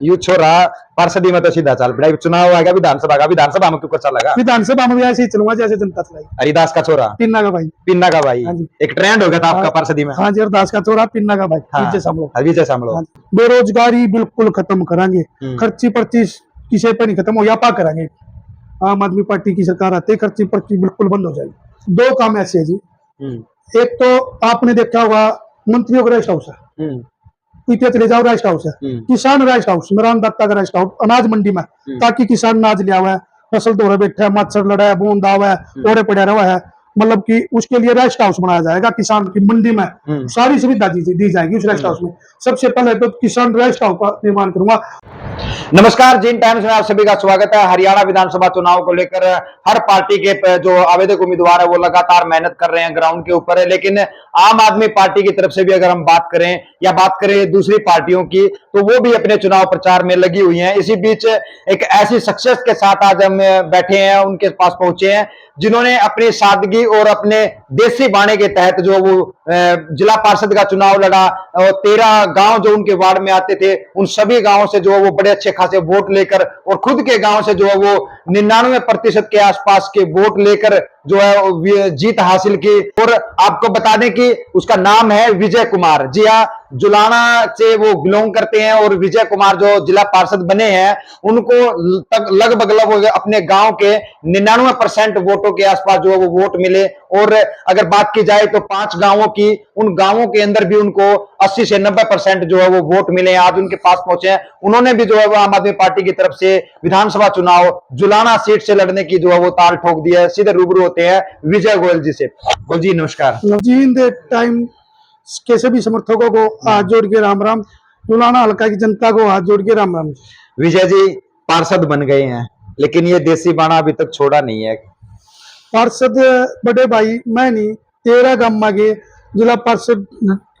You छोरा पार्षदी में तो सीधा चल पड़ा। चुनाव आ गया विधानसभा का, विधानसभा में क्यों चल लगा? विधानसभा में भी ऐसे ही चलूंगा जैसे जनता चलाई। हरिदास का छोरा, पिन्ना का भाई। पिन्ना का भाई। हाँ जी। एक ट्रेंड हो गया था आपका पार्षदी में। हाँ जी, हरदास का छोरा पिन्ना का भाई। हाँ, विजय सामलो। विजय सामलो। हाँ जी। बेरोजगारी बिल्कुल खत्म करांगे, खर्ची पर्ची किसी पे नहीं खत्म हो, या पा करांगे। आम आदमी पार्टी की सरकार आते ही खर्ची पर्ची बिल्कुल बंद हो जाएगी। दो काम ऐसे है जी। एक तो आपने देखा होगा मंत्रियों का रेस्ट हाउस है, पीछे चले जाओ रेस्ट हाउस है, किसान रेस्ट हाउस, मेरानदाता का रेस्ट हाउस अनाज मंडी में, ताकि किसान अनाज लिया हुआ है, फसल धोरे बैठा है, मच्छर लड़ा है, बूंद आवा है, ओढ़े पड़ा रहा है, मतलब कि उसके लिए रेस्ट हाउस बनाया जाएगा। किसान की मंडी में सारी सुविधा दी जाएगी उस रेस्ट हाउस में। सबसे पहले तो किसान रेस्ट हाउस का निर्माण करूंगा। नमस्कार, जिन टाइम्स में आप सभी का स्वागत है। हरियाणा विधानसभा चुनाव को लेकर हर पार्टी के जो आवेदक उम्मीदवार है वो लगातार मेहनत कर रहे हैं, ग्राउंड के ऊपर है। लेकिन आम आदमी पार्टी की तरफ से भी अगर हम बात करें या बात करें दूसरी पार्टियों की, तो वो भी अपने चुनाव प्रचार में लगी हुई हैं। इसी बीच एक ऐसी शख्सियत के साथ आज हम बैठे हैं, उनके पास पहुंचे हैं, जिन्होंने अपनी सादगी और अपने देसी बाणे के तहत जो वो जिला पार्षद का चुनाव लड़ा और 13 गांव जो उनके वार्ड में आते थे, उन सभी गांवों से जो है वो बड़े अच्छे खासे वोट लेकर, और खुद के गांव से जो है वो 99% के आसपास के वोट लेकर जो है जीत हासिल की। और आपको बता दें कि उसका नाम है विजय कुमार। जी हाँ, जुलाना से वो बिलोंग करते हैं और विजय कुमार जो जिला पार्षद बने हैं, उनको लगभग अपने गांव के 99% वोटों के आसपास जो है वो वोट मिले। और अगर बात की जाए तो 5 गांवों की, उन गांवों के अंदर भी उनको 80 से 90% जो है वो वोट मिले। आज उनके पास पहुंचे हैं, उन्होंने भी जो है वो आम आदमी पार्टी की तरफ से विधानसभा चुनाव जुलाना सीट से लड़ने की जो है वो ताल ठोक दी है। सीधे रूबरू होते हैं विजय गोयल जी से। गोयल जी नमस्कार। जी, इन टाइम के सभी समर्थकों को हाथ जोड़ के राम राम, जुलाना हल्का की जनता को हाथ जोड़ के राम राम। विजय जी पार्षद बन गए हैं, लेकिन ये देसी बाणा अभी तक छोड़ा नहीं है। पार्षद बड़े भाई मैं नहीं, 13 गांव के जिला पार्षद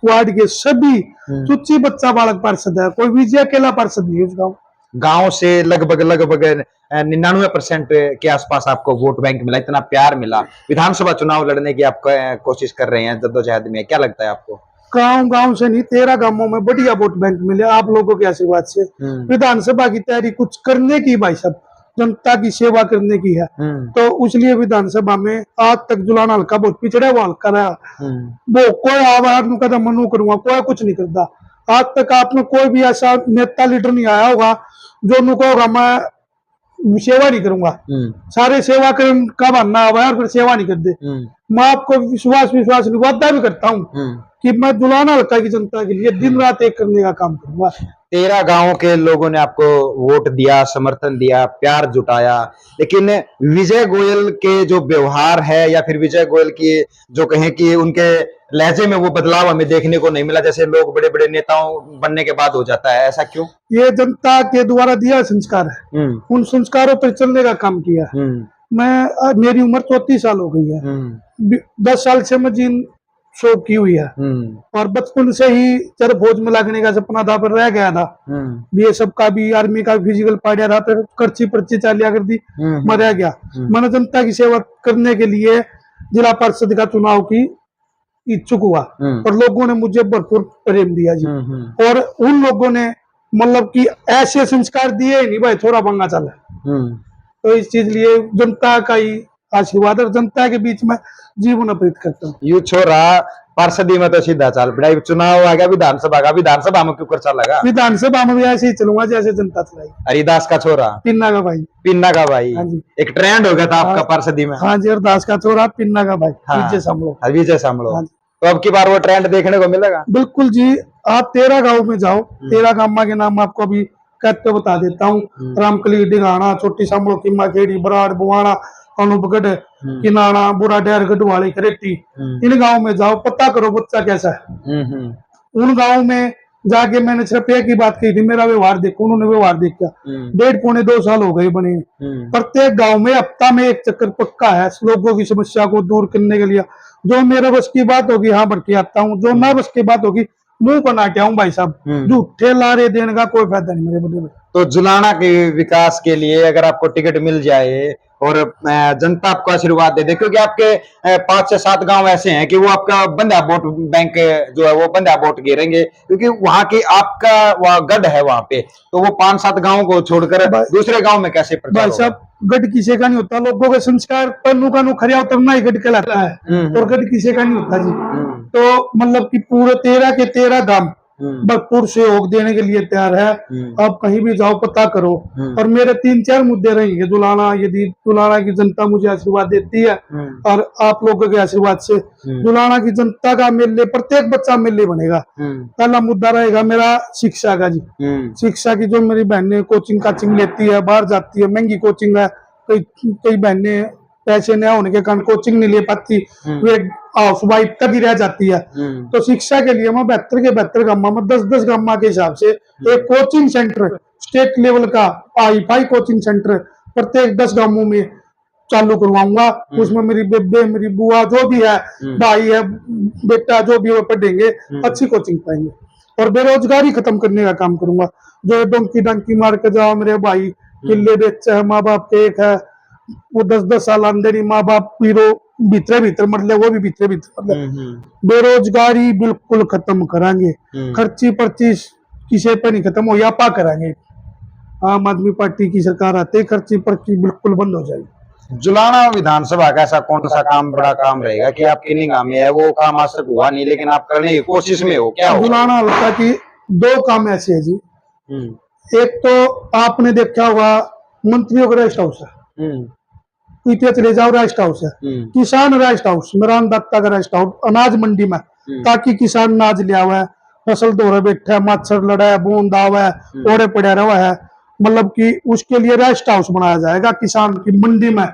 वार्ड के सभी चुच्ची बच्चा बालक पार्षद है, कोई विजय अकेला पार्षद नहीं है उस गांव से लगभग 99% के आसपास आपको वोट बैंक मिला, इतना प्यार मिला। विधानसभा चुनाव लड़ने की आप कोशिश कर रहे हैं जद्दोजहद में, क्या लगता है आपको? गांव से नहीं, 13 गांवों में बढ़िया वोट बैंक मिले आप लोगों के आशीर्वाद से। विधानसभा की तैयारी कुछ करने की भाई साहब, जनता की सेवा करने की है, तो इसलिए विधानसभा में आज तक जुलाना हल्का बहुत पिछड़ा वो हल्का रहा। वो कोई आवाज नु कदम मनु करूंगा, कोई कुछ नहीं करता। आज तक आपने कोई भी ऐसा नेता लीडर नहीं आया होगा जो नु कहोगा मैं सेवा नहीं करूंगा। सारे सेवा का बनना हुआ है, फिर सेवा नहीं करते। मैं आपको विश्वास वादा भी करता हूँ कि मैं जुलाना हल्का की जनता के लिए दिन रात एक करने का काम करूंगा। 13 गांवों के लोगों ने आपको वोट दिया, समर्थन दिया, प्यार जुटाया, लेकिन विजय गोयल के जो व्यवहार है या फिर विजय गोयल की जो कहें कि उनके लहजे में वो बदलाव हमें देखने को नहीं मिला, जैसे लोग बड़े बड़े नेताओं बनने के बाद हो जाता है, ऐसा क्यों? ये जनता के द्वारा दिया संस्कार है, उन संस्कारों पर चलने का काम किया। मेरी उम्र 34 साल हो गई है, 10 साल से मैं जिन शो की हुई है, और बचपन से ही जब फौज में लगने का सपना था, पर रह गया था। बीएसएफ का भी, आर्मी का भी फिजिकल पाया था, फिर कर्ची पर्ची चालिया कर दी, मैं रह गया। मैंने जनता की सेवा करने के लिए जिला पार्षद का चुनाव की इच्छुक हुआ, और लोगों ने मुझे भरपूर प्रेम दिया जी। और उन लोगों ने मतलब कि ऐसे संस्कार दिए नहीं भाई थोड़ा बंगा चला। तो इस चीज लिए जनता का ही आशीर्वाद और जनता के बीच में जीवन व्यतीत करता हूँ। यू छोरा पार्षदी में तो सीधा चल पड़ा। चुनाव आ गया विधानसभा का, विधानसभा में क्यों कर चल लगा? विधानसभा में भी ऐसे ही चलूंगा जैसे जनता चलाई। हरिदास का छोरा, पिन्ना का भाई। पिन्ना का भाई। हाँ जी। एक ट्रेंड हो गया था आपका पार्षदी में। हाँ जी, हरदास का छोरा पिन्ना का भाई। हाँ, विजय सामलो। विजय सामलो। तो अब की बार वो ट्रेंड देखने को मिलेगा? बिल्कुल जी, आप 13 गाँव में जाओ, 13 गाँव के नाम आपको अभी कहते बता देता हूँ। रामकली, डिगाना, छोटी सामलो, किम्मा खेड़ी, बराड़, बुआना, अनुभगढ़, किनाना, बुरा डेर, गढ़वाली, खरेटी, इन गाँव में जाओ, पता करो बच्चा कैसा है। उन गाँव में जाके मैंने सिर्फ एक ही बात कही थी, मेरा व्यवहार देखो, उन्होंने व्यवहार देखा। 1.5-2 साल हो गए बने। प्रत्येक गांव में हफ्ता में एक चक्कर पक्का है, लोगों की समस्या को दूर करने के लिए। जो मेरे बस की बात होगी हाँ बढ़ के आता हूँ, जो ना बस की बात होगी मुंह बना के आऊं भाई साहब। झूठे लारे देने का कोई फायदा नहीं मेरे बड़े। तो जुलाना के विकास के लिए अगर आपको टिकट मिल जाए और जनता आपको आशीर्वाद दे दे, क्योंकि आपके 5 से 7 गांव ऐसे हैं कि वो आपका बंदा वोट बैंक जो है वो बंदा वोट गिरेंगे, क्योंकि वहां की आपका वह गढ़ है वहां पे, तो वो 5-7 गांवों को छोड़कर दूसरे गांव में कैसे प्रचार भाई होगा? साहब, गढ़ किसी का नहीं होता, लोगों के संस्कार पन्नू का खरिया उतरना ही गढ़ कहलाता है, और गढ़ किसी का नहीं होता जी। तो मतलब कि पूरे 13 के 13 गांव भरपूर सहयोग देने के लिए तैयार है। आप कहीं भी जाओ पता करो, और मेरे 3-4 मुद्दे रहेंगे दुलाना, यदि दुलाना की जनता मुझे आशीर्वाद देती है और आप लोगों के आशीर्वाद से दुलाना की जनता का मेले, प्रत्येक बच्चा मेले बनेगा। पहला मुद्दा रहेगा मेरा शिक्षा का जी। शिक्षा की जो मेरी बहनें कोचिंग काचिंग लेती है, बाहर जाती है, महंगी कोचिंग है, कई बहनें पैसे न होने के कारण कोचिंग नहीं ले पाती, वे हाउस वाइफ तक ही रह जाती है। तो शिक्षा के लिए मैं 72 के 72 गांव में 10-10 गांव के हिसाब से एक कोचिंग सेंटर, स्टेट लेवल का हाई कोचिंग सेंटर प्रत्येक 10 गांवों में चालू करवाऊंगा। उसमें मेरी बेबे, मेरी बुआ, जो भी है, भाई है, बेटा, जो भी वो पढ़ेंगे, अच्छी कोचिंग पाएंगे। और बेरोजगारी खत्म करने का काम करूंगा। जो डोंकी डंकी मार के जाओ मेरे भाई, किले बेचे है, माँ बाप के एक है, वो 10-10 साल अंदर ही माँ बाप पीरो भीतर मतलब, वो भी भीतर मतलब। बेरोजगारी बिल्कुल खत्म करांगे। खर्ची पर्ची किसी पे नहीं खत्म हो, यापा करांगे। आम आदमी पार्टी की सरकार आते ही खर्ची पर्ची बिल्कुल बंद हो जाएगी। जुलाना विधानसभा का ऐसा कौन सा काम, बड़ा काम रहेगा कि आपकी निगाह में है, वो काम आज तक हुआ नहीं लेकिन आप करने की कोशिश में हो, क्या हो? जुलाना हल्का की 2 काम ऐसे है जी। एक तो आपने देखा होगा मंत्रियों का रेस्ट हाउस है, पीछे चले जाओ रेस्ट हाउस है, किसान रेस्ट हाउस, मेरा अन्नदाता का रेस्ट हाउस, अनाज मंडी में, ताकि किसान अनाज लिया हुआ है, फसल धो रहे बैठा है, मच्छर लड़ा है, बूंद आवा है, ओढ़े पड़ा रहा है, मतलब कि उसके लिए रेस्ट हाउस बनाया जाएगा। किसान की मंडी में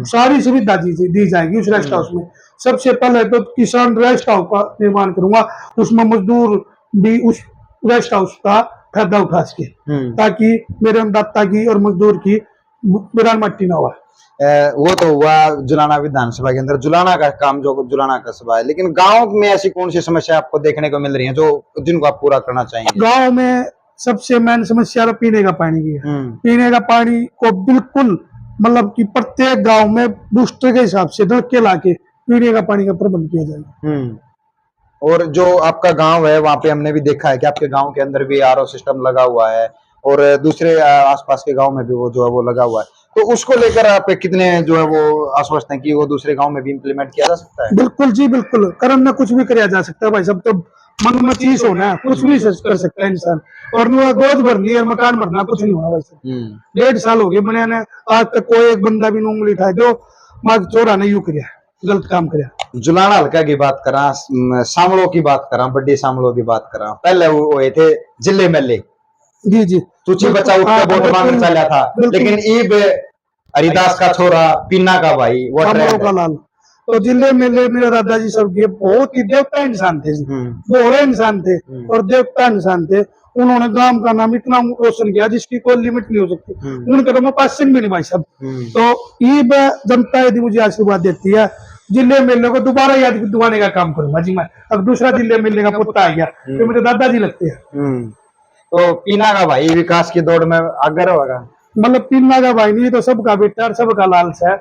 सारी सुविधा दी जाएगी उस रेस्ट हाउस में। सबसे पहले तो किसान रेस्ट हाउस का निर्माण करूंगा, उसमें मजदूर भी उस रेस्ट हाउस का फायदा उठा सके, ताकि मेरे अन्नदाता की और मजदूर की बिरान मट्टी ना हुआ। वो तो हुआ जुलाना विधानसभा के अंदर, जुलाना का काम जो जुलाना कस्बा है, लेकिन गांव में ऐसी कौन सी समस्या आपको देखने को मिल रही है जो जिनको आप पूरा करना चाहेंगे? गांव में सबसे मेन समस्या पीने का पानी की है। पीने का पानी को बिल्कुल मतलब कि प्रत्येक गांव में बूस्टर के हिसाब से नलके लाके पीने का पानी का प्रबंध किया जाएगा। और जो आपका गांव है वहां पे हमने भी देखा है कि आपके गांव के अंदर भी आरओ सिस्टम लगा हुआ है, और दूसरे आसपास के गांव में भी वो जो है वो लगा हुआ है, तो उसको लेकर आप कितने जो है वो आश्वस्त हैं कि वो दूसरे गांव में भी इम्प्लीमेंट किया जा सकता है? बिल्कुल जी, बिल्कुल। कर्म में कुछ भी किया जा सकता है भाई, सब तो मन में चीज होना है, कुछ भी कर सकता है इंसान। और गोद भरनी और मकान भरना कुछ नहीं होना भाई साहब। 1.5 साल हो गए बने ने, आज तक कोई एक बंदा भी उंगली उठाए जो माँ चोरा ने यूं किया, गलत काम किया। जुलाना हल्का की बात करा, शामलों की बात करा, बड्डी शामलों की बात करा, पहले वो हुए थे जिले मेले, जी जी, तुझे बच्चा उठ के वोट मांगने चला था, लेकिन ईब हरिदास का छोरा, पीना का भाई, वो का लाल, तो जिले मेले मेरे दादाजी सब के बहुत ही देवता इंसान थे जी, बोरे इंसान थे और देवता इंसान थे। उन्होंने गांव का नाम इतना रोशन किया जिसकी कोई लिमिट नहीं हो सकती। उनके तो मैं पासन भी नहीं भाई साहब। तो ईब जनता यदि मुझे आशीर्वाद देती है, जिले मेले को दोबारा याद दिलाने का काम करूंगा जी मैं। अब दूसरा जिले मेले का पुत्ता आ गया तो मेरे दादाजी लगते हैं। तो पीना का भाई विकास की दौड़ में आगे होगा, मतलब पीना का भाई नहीं तो सबका बेटा और सबका लालच है।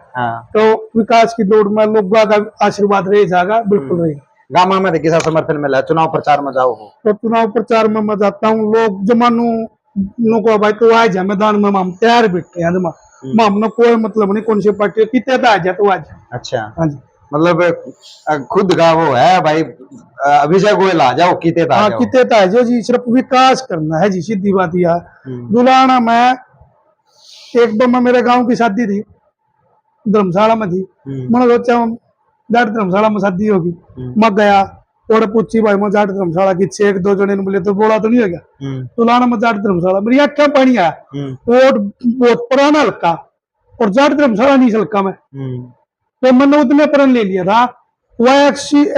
तो विकास की दौड़ में लोगों का आशीर्वाद रह जाएगा, बिल्कुल रहेगा। गामा में किसा समर्थन मिला, चुनाव प्रचार में जाओ हो? तो चुनाव प्रचार में मैं जाता हूँ, लोग जमानू को भाई तो आ जाए मैदान में, हम तैयार बैठे हैं जमा, हमने कोई मतलब नहीं कौन सी पार्टी कितने आ जाए तो आ जाए। अच्छा, हाँ जी, मतलब खुद का वो है भाई, अभिषेक गोयल आ जाओ, किते आ जाओ जी, सिर्फ विकास करना है जी, सीधी बात यह। दुलाना में एक दो में मेरे गांव की शादी थी, धर्मशाला में थी, मैंने सोचा जाट धर्मशाला में शादी होगी, मैं गया और पूछी भाई मैं जाट धर्मशाला की, 1-2 जने ने बोले तो बोला तो नहीं हो गया। तुलाना में जाट धर्मशाला, मेरी आख्या पानी आया, वोट बहुत पुराना हल्का और जाट धर्मशाला नहीं हल्का में, तो मैंने उतने प्रण ले लिया था, वह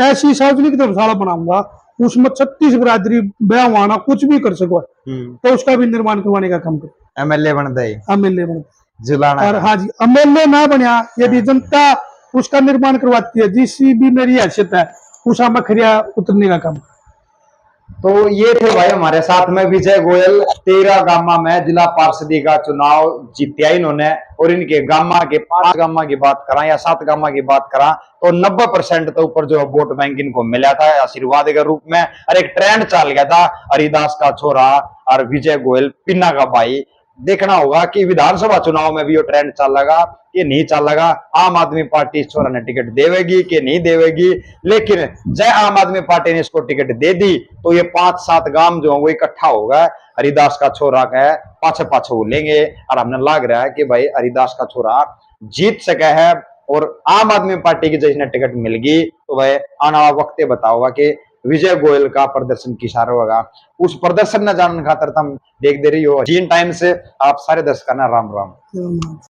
ऐसी सार्वजनिक धर्मशाला बनाऊंगा उसमें 36 बिरादरी ब्याह कुछ भी कर सको, तो उसका भी निर्माण करवाने का काम करो। एमएलए बन दे, एमएलए बन जुलाना, और हाँ जी, एमएलए ना बना यदि जनता उसका निर्माण करवाती है, जिसकी भी मेरी हैसियत है उस में खरिया उतरने का काम। तो ये थे भाई हमारे साथ में विजय गोयल। 13 गामा में जिला पार्षदी का चुनाव जीतिया इन्होंने, और इनके गामा के 5 गामा की बात करा या 7 गामा की बात करा तो 90% तो ऊपर जो वोट बैंक इनको मिला था आशीर्वाद के रूप में। और एक ट्रेंड चल गया था हरिदास का छोरा और विजय गोयल पिन्ना का भाई। देखना होगा कि विधानसभा चुनाव में भी ये ट्रेंड चल लगा कि नहीं चल लगा, आम आदमी पार्टी इस छोरा ने टिकट देवेगी कि नहीं देवेगी। लेकिन जय आम आदमी पार्टी ने इसको टिकट दे दी तो ये 5-7 गांव जो वो इकट्ठा होगा हरिदास का छोरा का पाछे पाछे वो लेंगे। और हमने लग रहा है कि भाई हरिदास का छोरा जीत सके है। और आम आदमी पार्टी की जिसने टिकट मिल गई तो वह आने वाला वक्त बताओगा कि विजय गोयल का प्रदर्शन किसा होगा। उस प्रदर्शन न जानने खातर तुम देख दे रही हो जीन टाइम से। आप सारे दर्शकों राम राम।